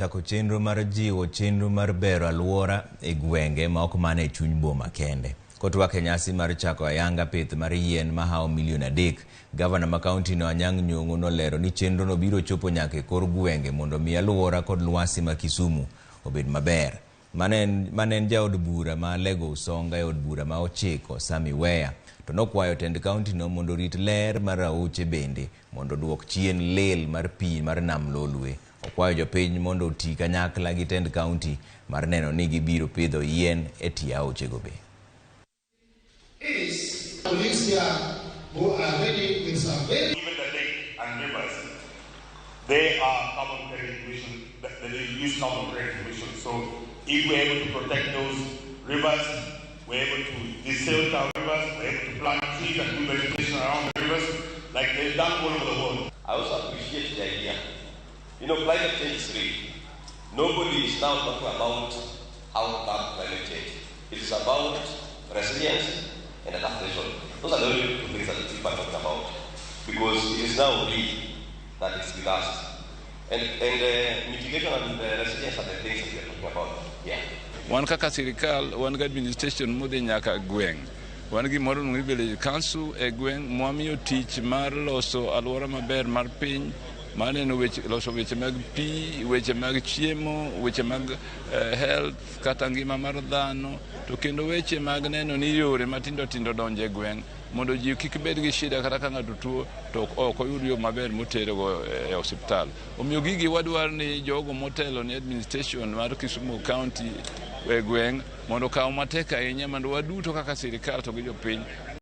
Chako chenro mar jiwo chenro mar bero aluora e gwenge ma ok mane chuny boma kende. Kotwake nyasi mar chako ayanga pith mar yien ma hao milion 3, gavana ma kaunti no Anyang' Nyong'o nolero ni chenro no biro chopo nyaka e kor gwenge mondo mi aluora kod lwasi ma Kisumu obed maber. Manen jaod bura ma Lego Usonga e od bura ma Ochiko Sami Weya to nokwayo tend kaunti no mondo rit ler mar auche bende mondo duok chien lel mar pi mar nam Lolwe. Okwayo jopiny mondo oti kanyakla gi tend kaunti mar neno ni gibiro pidho yien e tie auche go be. Police here who are ready with survey. Even the lake and rivers, they are carbon credit emission. They use carbon credit emission. So if we're able to protect those rivers, we're able to desail our rivers, we're able to plant trees and do vegetation around the rivers, like they've done all over the world. I also appreciate the idea. You know, climate change is real. Nobody is now talking about how to combat climate change. It is about resilience and adaptation. Those are the only two things that people are talking about. Because it is now real that it's with us. And mitigation and resilience are the things that we are talking about. Yeah. Wan kaka sirikal, wan ga administration modhi nyaka gweng. Wan gi moro ngi village council e gweng mwamiyo tich mar loso aluora maber mar piny, maneno loso weche mag pi, weche mag chiemo, weche mag health kata ngima mar dhano, to kendo weche mag neno ni yore matindo tindo donje gweng mondo ji kik bed gi shida kata ka ng'ato tuo to ok oyud yo maber motere go e osiptal. Omiyo gigi wadwar ni jogo motelo ni administration mar Kisumu County e gweng mondo kaw matek ahinya mondo waduto kaka sirikal to gi jopiny